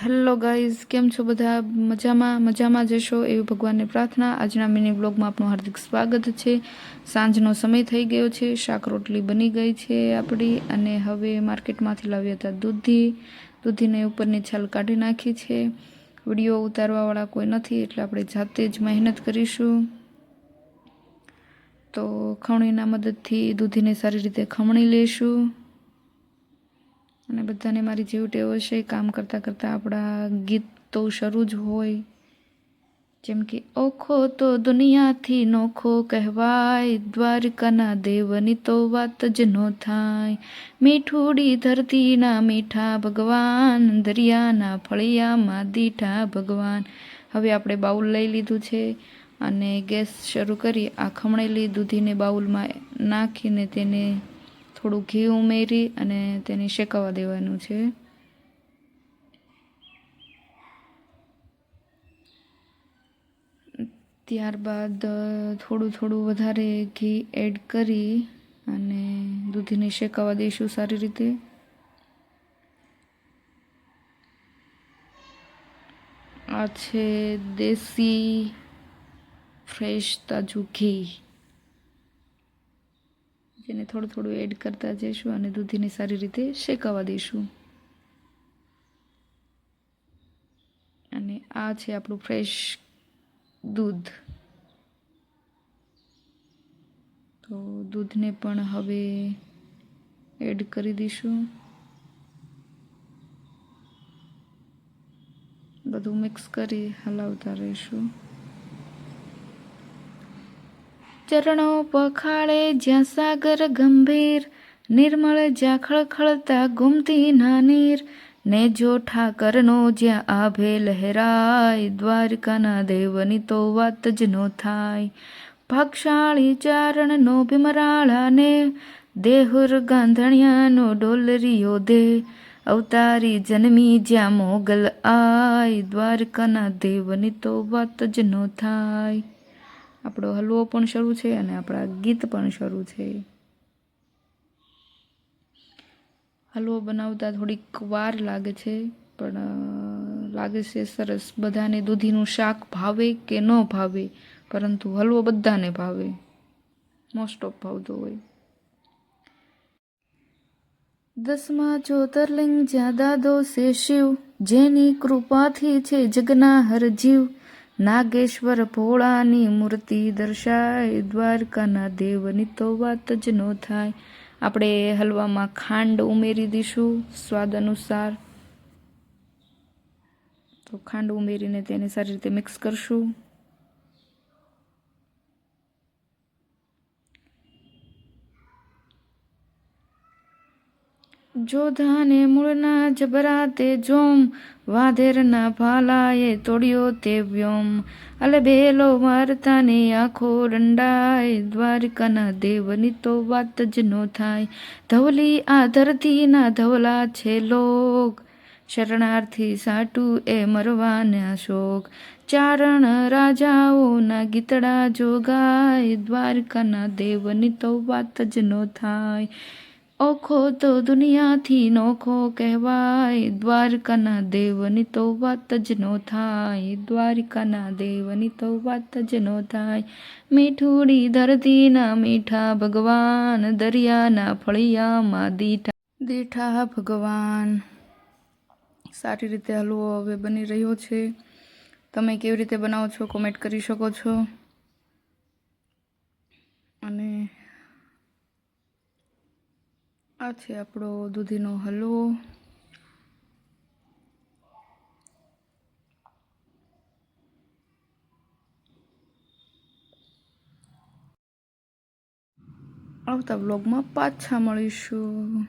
Hello guys, કેમ છો બધા? મજામાં જશો એવી ભગવાનને પ્રાર્થના। આજના મિની બ્લોગમાં આપનું હાર્દિક સ્વાગત છે। સાંજનો સમય થઈ ગયો છે, શાક રોટલી બની ગઈ છે આપણી, અને હવે માર્કેટમાંથી લાવ્યા હતા દૂધીને ઉપરની છાલ કાઢી નાખી છે। વિડીયો ઉતારવાવાળા કોઈ નથી એટલે આપણે જાતે જ મહેનત કરીશું। તો ખમણીના મદદથી દૂધીને સારી રીતે ખમણી લેશું। અને બધાને મારી જેવી ટેવ છે, કામ કરતાં કરતાં આપણા ગીત તો શરૂ જ હોય, જેમ કે ઓખો તો દુનિયાથી નોખો કહેવાય, દ્વારકાના દેવની તો વાત જ નો થાય, મીઠુડી ધરતીના મીઠા ભગવાન, દરિયાના ફળિયામાં દીઠા ભગવાન। હવે આપણે બાઉલ લઈ લીધું છે અને ગેસ શરૂ કરી આ ખમણેલી દૂધીને બાઉલમાં નાખીને તેને થોડું ઘી ઉમેરી અને તેને શેકાવા દેવાનું છે। ત્યારબાદ થોડું વધારે ઘી એડ કરી અને દૂધીને શેકાવા દઈશું સારી રીતે। આ છે દેશી ફ્રેશ તાજું ઘી, જેને થોડું એડ કરતા જઈશું અને દૂધીને સારી રીતે શેકાવા દઈશું। અને આ છે આપણું ફ્રેશ દૂધ। તો દૂધને પણ હવે એડ કરી દઈશું, બધું મિક્સ કરી હલાવતા રહીશું। ચરણો પખાળે જ્યાં સાગર ગંભીર, નિર્મળ જ્યાં ખળખળતા ગોમતી ના નીર, ને જો ઠાકરનો જ્યાં આભે લહેરાય, દ્વારકાના દેવની તો વાત જ નો થાય, ભાગશાળી ચારણનો ભીમરાળાને, દેહુર ગાંધણિયાનો ડોલરીયો દે, અવતારી જન્મી જ્યાં મોગલ આય, દ્વારકાના દેવની તો વાત જ નો થાય। આપણો હલવો પણ શરૂ છે અને આપણા ગીત પણ શરૂ છે। હલવો બનાવતા થોડીક વાર લાગે છે, પણ લાગે છે સરસ। બધાને દૂધીનું શાક ભાવે કે ન ભાવે, પરંતુ હલવો બધાને ભાવે, મોસ્ટ ઓફ ભાવતો હોય। 10મા જ્યોતિર્લિંગ જ્યાં દાદો છે શિવ, જેની કૃપાથી છે જગના હર જીવ, નાગેશ્વર ભોળાની મૂર્તિ દર્શાય, દ્વારકાના દેવની તો વાત જ નો થાય। આપણે હલવામાં ખાંડ ઉમેરી દઈશું સ્વાદ અનુસાર। તો ખાંડ ઉમેરીને તેને સારી રીતે મિક્સ કરશું। જોધાને મૂળના જબરાતે જોમ, વાધેરના ભાલાએ તોડ્યો તે વ્યોમ, અલબેલો વાર્તાને આખો રંડાય, દ્વારકાના દેવની તો વાત જ નો થાય, ધવલી આ ધરતીના ધવલા છે લોક, શરણાર્થી સાટું એ મરવાના શોક, ચારણ રાજાઓના ગીતડા જોગાય, દ્વારકાના દેવની તો વાત જ નો થાય, ઓખો તો દુનિયાથી નોખો કહેવાય, દ્વારકાના દેવની તો વાત જ નો થાય, દ્વારકાના દેવની તો વાત જ નો થાય, મીઠુડી ધરતીના મીઠા ભગવાન, દરિયાના ફળિયામાં દીઠા ભગવાન। સારી રીતે હલવો હવે બની રહ્યો છે। તમે કેવી રીતે બનાવો છો કોમેન્ટ કરી શકો છો। અને આ છે આપણો દૂધીનો હલવો। આવતા બ્લોગમાં પાછા મળીશું।